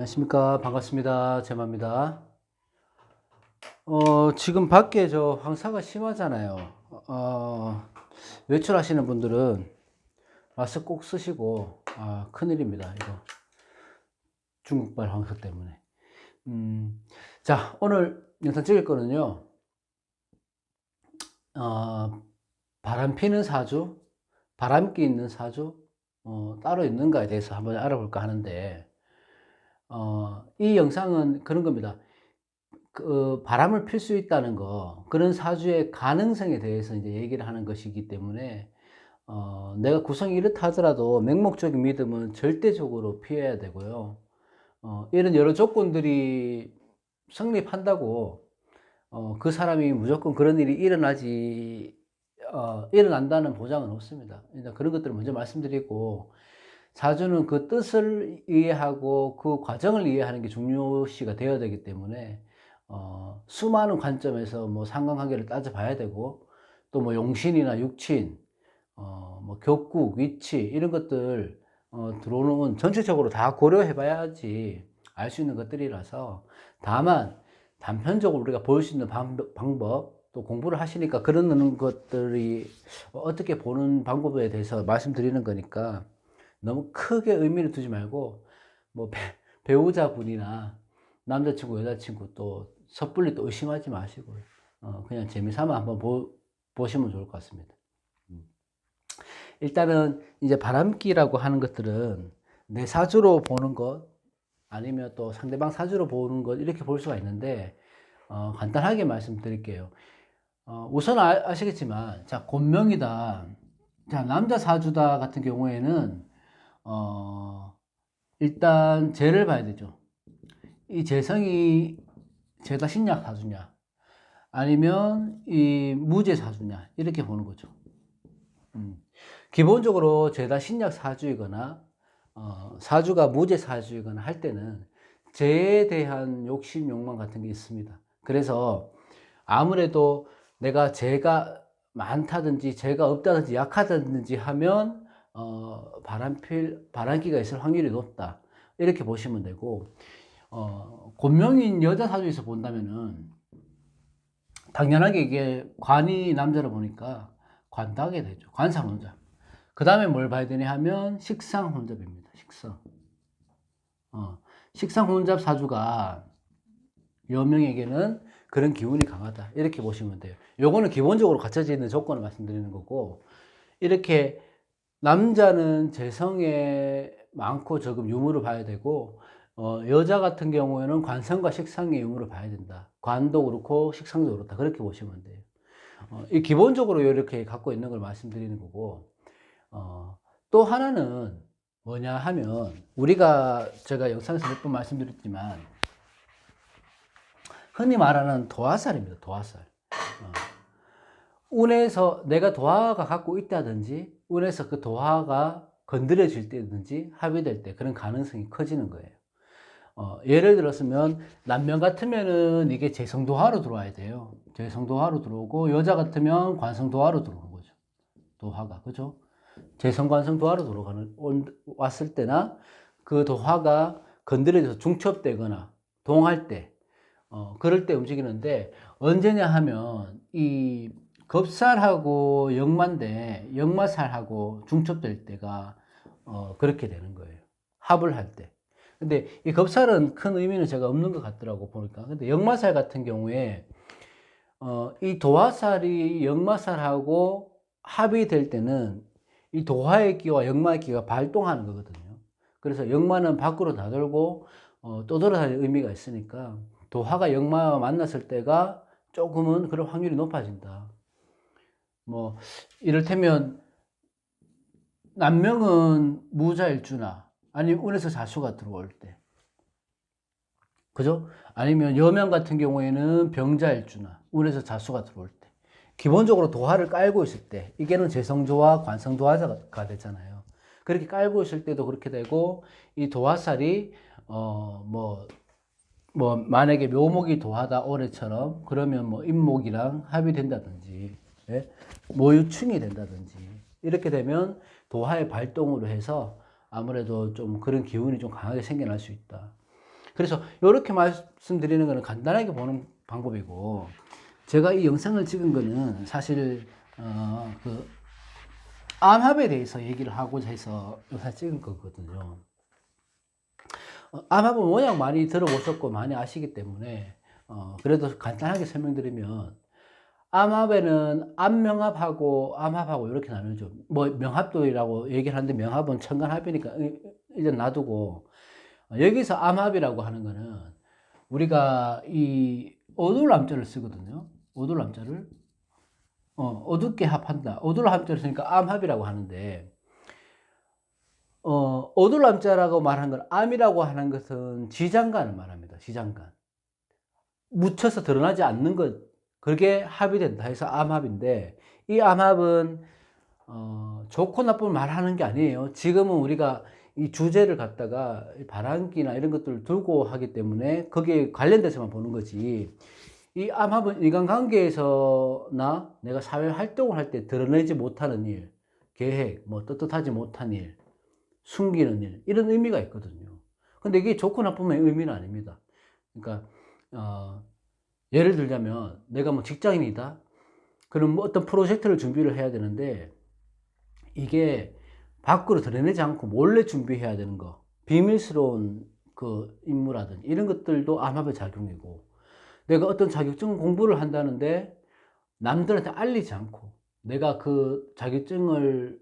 안녕하십니까. 반갑습니다. 제마입니다. 지금 밖에 저 황사가 심하잖아요. 외출하시는 분들은 마스크 꼭 쓰시고, 큰일입니다. 이거. 중국발 황사 때문에. 자, 오늘 영상 찍을 거는요, 바람 피는 사주, 바람기 있는 사주, 따로 있는가에 대해서 한번 알아볼까 하는데, 이 영상은 그런 겁니다. 바람을 필 수 있다는 거, 그런 사주의 가능성에 대해서 이제 얘기를 하는 것이기 때문에, 내가 구성이 이렇다 하더라도 맹목적인 믿음은 절대적으로 피해야 되고요. 이런 여러 조건들이 성립한다고, 그 사람이 무조건 그런 일이 일어난다는 보장은 없습니다. 일단 그런 것들을 먼저 말씀드리고, 사주는 그 뜻을 이해하고 그 과정을 이해하는 게 중요시가 되어야 되기 때문에, 수많은 관점에서 뭐 상관관계를 따져봐야 되고, 또 뭐 용신이나 육친, 뭐 격국, 위치, 이런 것들, 들어오는 건 전체적으로 다 고려해 봐야지 알 수 있는 것들이라서, 다만, 단편적으로 우리가 볼 수 있는 방법, 또 공부를 하시니까 그런 것들이 어떻게 보는 방법에 대해서 말씀드리는 거니까, 너무 크게 의미를 두지 말고, 뭐, 배우자분이나 남자친구, 여자친구 또 섣불리 또 의심하지 마시고, 그냥 재미삼아 한번 보시면 좋을 것 같습니다. 일단은 이제 바람기라고 하는 것들은 내 사주로 보는 것, 아니면 또 상대방 사주로 보는 것, 이렇게 볼 수가 있는데, 간단하게 말씀드릴게요. 우선 아시겠지만, 자, 본명이다. 자, 남자 사주다 같은 경우에는, 일단 재를 봐야 되죠. 이 재성이 죄다 신약 사주냐, 아니면 이 무죄 사주냐, 이렇게 보는 거죠. 기본적으로 죄다 신약 사주이거나, 사주가 무죄 사주이거나 할 때는 죄에 대한 욕심, 욕망 같은 게 있습니다. 그래서 아무래도 내가 죄가 많다든지 죄가 없다든지 약하다든지 하면, 바람기가 있을 확률이 높다, 이렇게 보시면 되고, 본명인 여자 사주에서 본다면은 당연하게 이게 관이 남자를 보니까 관다하게 되죠. 관상혼잡. 그 다음에 뭘 봐야 되냐 하면 식상혼잡입니다. 식상혼잡 사주가 여명에게는 그런 기운이 강하다, 이렇게 보시면 돼요. 요거는 기본적으로 갖춰져 있는 조건을 말씀드리는 거고, 이렇게 남자는 재성에 많고 적은 유무를 봐야 되고, 여자 같은 경우에는 관성과 식상의 유무를 봐야 된다. 관도 그렇고 식상도 그렇다, 그렇게 보시면 돼요. 이 기본적으로 이렇게 갖고 있는 걸 말씀드리는 거고, 또 하나는 뭐냐 하면, 제가 영상에서 몇 번 말씀드렸지만, 흔히 말하는 도화살입니다. 도화살. 운에서 내가 도화가 갖고 있다든지, 운에서 그 도화가 건드려질 때든지 합의될 때 그런 가능성이 커지는 거예요. 예를 들었으면 남명 같으면은 이게 재성도화로 들어와야 돼요. 재성도화로 들어오고, 여자 같으면 관성도화로 들어오는 거죠. 도화가, 그죠? 재성관성도화로 왔을 때나, 그 도화가 건드려져서 중첩되거나 동할 때, 그럴 때 움직이는데, 언제냐 하면 이 겁살하고 역마인데, 역마살하고 중첩될 때가 그렇게 되는 거예요. 합을 할 때. 근데 이 겁살은 큰 의미는 제가 없는 것 같더라고 보니까. 근데 역마살 같은 경우에, 이 도화살이 역마살하고 합이 될 때는 이 도화의 기와 역마의 기가 발동하는 거거든요. 그래서 역마는 밖으로 나돌고, 떠돌아다니는 의미가 있으니까, 도화가 역마와 만났을 때가 조금은 그럴 확률이 높아진다. 뭐, 이를테면, 남명은 무자일주나, 아니면 운에서 자수가 들어올 때. 그죠? 아니면 여명 같은 경우에는 병자일주나, 운에서 자수가 들어올 때. 기본적으로 도화를 깔고 있을 때, 이게는 재성도화, 관성도화가 되잖아요. 그렇게 깔고 있을 때도 그렇게 되고, 이 도화살이, 만약에 묘목이 도화다 올해처럼, 그러면 뭐 임목이랑 합이 된다든지, 예? 모유충이 된다든지, 이렇게 되면 도화의 발동으로 해서 아무래도 좀 그런 기운이 좀 강하게 생겨날 수 있다. 그래서 이렇게 말씀드리는 거는 간단하게 보는 방법이고, 제가 이 영상을 찍은 거는 사실 그 암합에 대해서 얘기를 하고자 해서 영상 찍은 거거든요. 암합은 워낙 많이 들어보셨고 많이 아시기 때문에 그래도 간단하게 설명드리면, 암합에는 암명합하고 암합하고 이렇게 나누죠. 뭐 명합도라고 얘기를 하는데 명합은 천간합이니까 일단 놔두고, 여기서 암합이라고 하는 거는 우리가 이 어둘함자를 쓰거든요. 어둘함자를 어둡게 합한다. 어둘함자를 쓰니까 암합이라고 하는데, 어둘함자라고 말하는 건, 암이라고 하는 것은 지장간을 말합니다. 지장간. 묻혀서 드러나지 않는 것, 그게 합이 된다 해서 암합인데, 이 암합은 좋고 나쁨을 말하는 게 아니에요. 지금은 우리가 이 주제를 갖다가 바람기나 이런 것들을 두고 하기 때문에 거기에 관련돼서만 보는 거지, 이 암합은 인간관계에서나 내가 사회 활동을 할 때 드러내지 못하는 일, 계획, 뭐 떳떳하지 못한 일, 숨기는 일, 이런 의미가 있거든요. 근데 이게 좋고 나쁨의 의미는 아닙니다. 그러니까 예를 들자면 내가 뭐 직장인이다. 그럼 뭐 어떤 프로젝트를 준비를 해야 되는데, 이게 밖으로 드러내지 않고 몰래 준비해야 되는 거, 비밀스러운 그 임무라든지 이런 것들도 암합의 작용이고, 내가 어떤 자격증 공부를 한다는데 남들한테 알리지 않고 내가 그 자격증을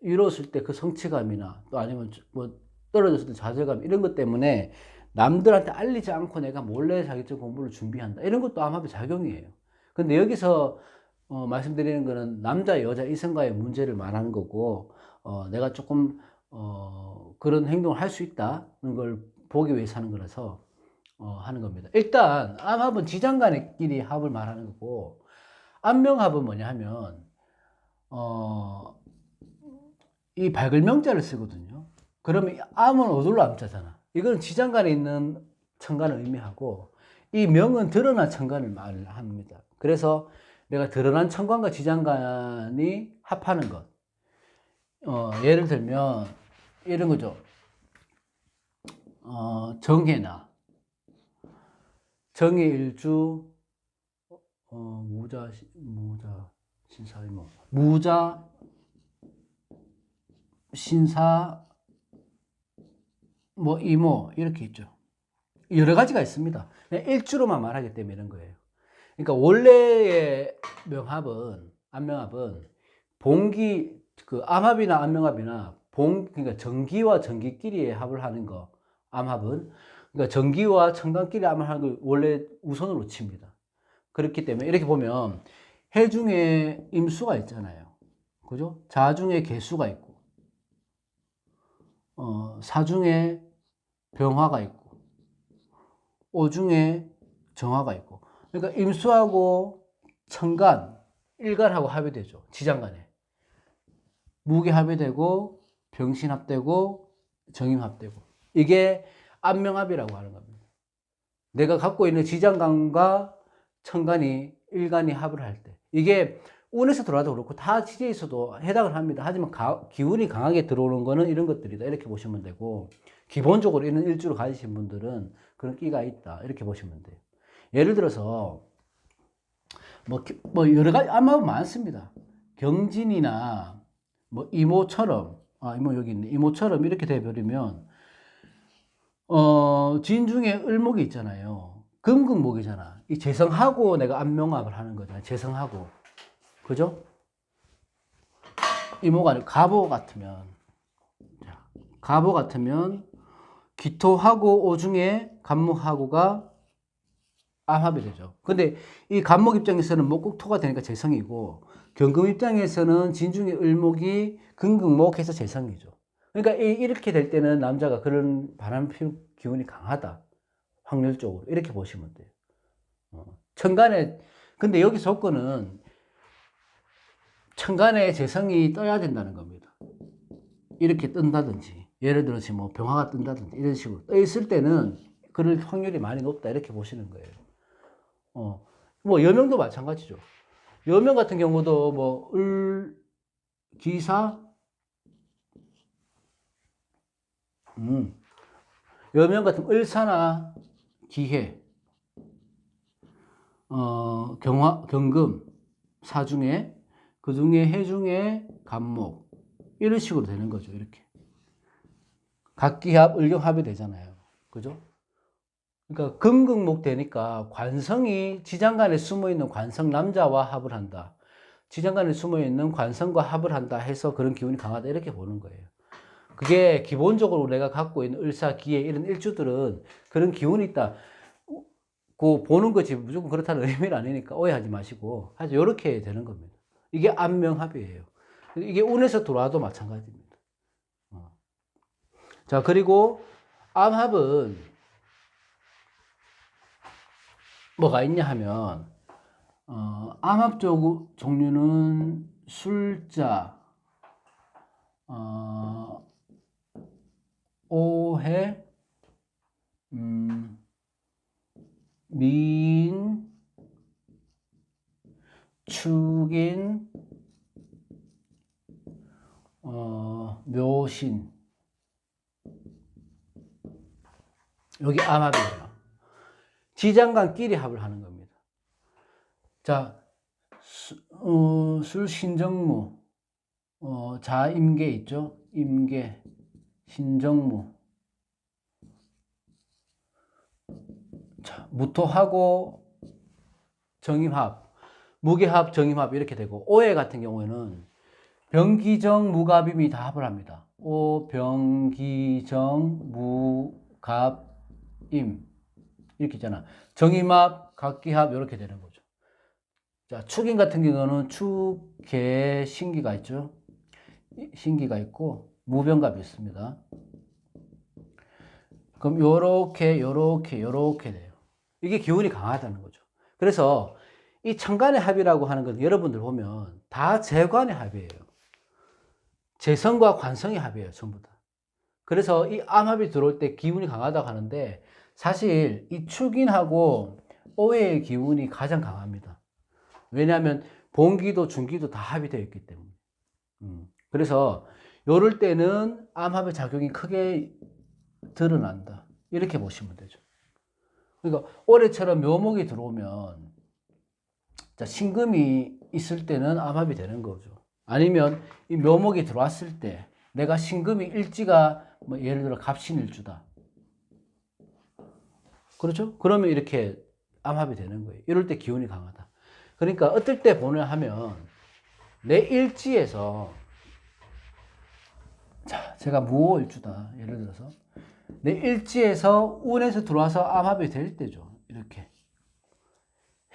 이뤘을 때 그 성취감이나 또 아니면 뭐 떨어졌을 때 좌절감, 이런 것 때문에 남들한테 알리지 않고 내가 몰래 자격증 공부를 준비한다, 이런 것도 암합의 작용이에요. 근데 여기서 말씀드리는 거는 남자, 여자, 이성과의 문제를 말하는 거고, 내가 조금 그런 행동을 할 수 있다는 걸 보기 위해서 하는 거라서 하는 겁니다. 일단 암합은 지장간의끼리 합을 말하는 거고, 암명합은 뭐냐 하면 이 발글명자를 쓰거든요. 그러면 암은 어둘러 암자잖아. 이건 지장간에 있는 천간을 의미하고, 이 명은 드러난 천간을 말합니다. 그래서 내가 드러난 천간과 지장간이 합하는 것, 예를 들면 이런 거죠. 정해나 정해일주, 무자 신사이모, 무자 신사 뭐 이모, 이렇게 있죠. 여러 가지가 있습니다. 그냥 일주로만 말하기 때문에 이런 거예요. 그러니까 원래의 명합은, 암명합은 봉기, 그 암합이나 암명합이나 그러니까 정기와 정기끼리의 합을 하는 거, 암합은. 그러니까 정기와 천간끼리 합을 하는 걸 원래 우선으로 칩니다. 그렇기 때문에 이렇게 보면 해 중에 임수가 있잖아요. 그죠? 자 중에 개수가 있고, 사 중에 병화가 있고, 오 중에 정화가 있고. 그러니까 임수하고 천간, 일간하고 합이 되죠. 지장간에. 무기 합이 되고, 병신 합되고, 정임 합되고. 이게 암명합이라고 하는 겁니다. 내가 갖고 있는 지장간과 천간이, 일간이 합을 할 때. 이게 운에서 들어와도 그렇고 다 지지에 있어도 해당을 합니다. 하지만 기운이 강하게 들어오는 거는 이런 것들이다, 이렇게 보시면 되고, 기본적으로 이런 일주를 가지신 분들은 그런 끼가 있다, 이렇게 보시면 돼요. 예를 들어서 뭐 여러 가지 암합은 많습니다. 경진이나 뭐 이모처럼, 이모 여기 있네, 이모처럼 이렇게 돼버리면 진중에 을목이 있잖아요. 금극목이잖아. 이 재성하고 내가 암명합을 하는 거잖아. 재성하고. 그죠? 이모가 아니고 갑오 같으면, 갑오 같으면 기토하고 오중에 갑목하고가 암합이 되죠. 근데 이 갑목 입장에서는 목국토가 되니까 재성이고, 경금 입장에서는 진중에 을목이 금극목해서 재성이죠. 그러니까 이렇게 될 때는 남자가 그런 바람 피운 기운이 강하다, 확률적으로 이렇게 보시면 돼요. 천간에, 근데 여기 조건은 천간에 재성이 떠야 된다는 겁니다. 이렇게 뜬다든지, 예를 들어서 뭐 병화가 뜬다든지 이런 식으로 떠 있을 때는 그럴 확률이 많이 높다, 이렇게 보시는 거예요. 뭐 여명도 마찬가지죠. 여명 같은 경우도 뭐 기사, 여명 같은 을사나 기해, 경금, 사중에, 그 중에 해중에 간목, 이런 식으로 되는 거죠. 이렇게. 각기합, 을경합이 되잖아요. 그죠? 그러니까 금극목 되니까 관성이 지장간에 숨어있는 관성 남자와 합을 한다. 지장간에 숨어있는 관성과 합을 한다 해서 그런 기운이 강하다. 이렇게 보는 거예요. 그게 기본적으로 내가 갖고 있는 을사, 기해 이런 일주들은 그런 기운이 있다. 그 보는 거지 무조건 그렇다는 의미는 아니니까 오해하지 마시고 아주 이렇게 되는 겁니다. 이게 암명합이에요. 이게 운에서 들어와도 마찬가지입니다. 자, 그리고 암합은 뭐가 있냐 하면 암합 종류는 술자, 오해, 미인, 축인, 묘신, 여기 암합이에요. 지장간끼리 합을 하는 겁니다. 자, 술신정무, 자임계 있죠? 임계, 신정무. 자, 무토하고 정임합, 무게합, 정임합 이렇게 되고, 오해 같은 경우에는 병기정, 무갑임이 다 합을 합니다. 오, 병기정, 무갑임. 이렇게 있잖아. 정임합, 각기합, 이렇게 되는 거죠. 자, 축인 같은 경우는 축, 개, 신기가 있죠. 신기가 있고, 무병갑이 있습니다. 그럼 요렇게 돼요. 이게 기운이 강하다는 거죠. 그래서 이 천간의 합이라고 하는 건 여러분들 보면 다 재관의 합이에요. 재성과 관성의 합이에요, 전부 다. 그래서 이 암합이 들어올 때 기운이 강하다고 하는데 사실 이 축인하고 오해의 기운이 가장 강합니다. 왜냐하면 본기도 중기도 다 합이 되어 있기 때문에. 그래서 요럴 때는 암합의 작용이 크게 드러난다. 이렇게 보시면 되죠. 그러니까 올해처럼 묘목이 들어오면 자, 신금이 있을 때는 암합이 되는 거죠. 아니면 이 묘목이 들어왔을 때 내가 신금이 일지가 뭐 예를 들어 갑신일주다. 그렇죠? 그러면 이렇게 암합이 되는 거예요. 이럴 때 기운이 강하다. 그러니까 어떨 때 보냐 하면 내 일지에서 자, 제가 무오일주다. 예를 들어서 내 일지에서 운에서 들어와서 암합이 될 때죠. 이렇게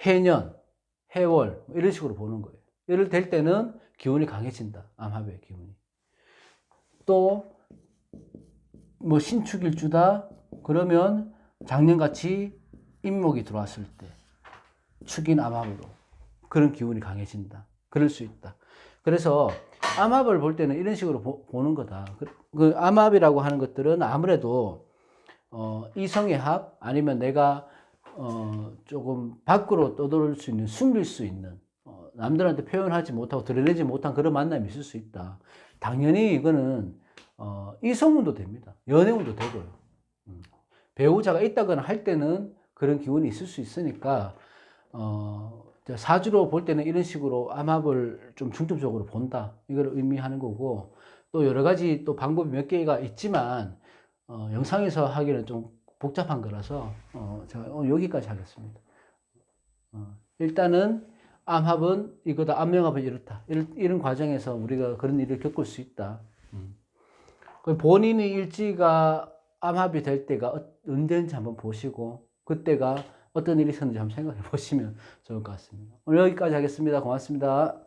해년, 해월 이런 식으로 보는 거예요. 이럴 될 때는 기운이 강해진다. 암합의 기운이. 또 뭐 신축일주다. 그러면 작년같이 임목이 들어왔을 때 축인 암합으로 그런 기운이 강해진다. 그럴 수 있다. 그래서 암합을 볼 때는 이런 식으로 보는 거다. 그 암합이라고 하는 것들은 아무래도 이성의 합 아니면 내가 조금 밖으로 떠돌 수 있는, 숨길 수 있는, 남들한테 표현하지 못하고 드러내지 못한 그런 만남이 있을 수 있다. 당연히 이거는 이성운도 됩니다. 연애운도 되고요. 배우자가 있다거나 할 때는 그런 기운이 있을 수 있으니까 사주로 볼 때는 이런 식으로 암합을 좀 중점적으로 본다. 이걸 의미하는 거고 또 여러 가지 또 방법이 몇 개가 있지만 영상에서 하기는 좀 복잡한 거라서 제가 여기까지 하겠습니다. 일단은 암합은 이거다, 암명합은 이렇다. 이런 과정에서 우리가 그런 일을 겪을 수 있다. 본인의 일지가 암합이 될 때가 언제인지 한번 보시고 그때가 어떤 일이 있었는지 한번 생각해 보시면 좋을 것 같습니다. 오늘 여기까지 하겠습니다. 고맙습니다.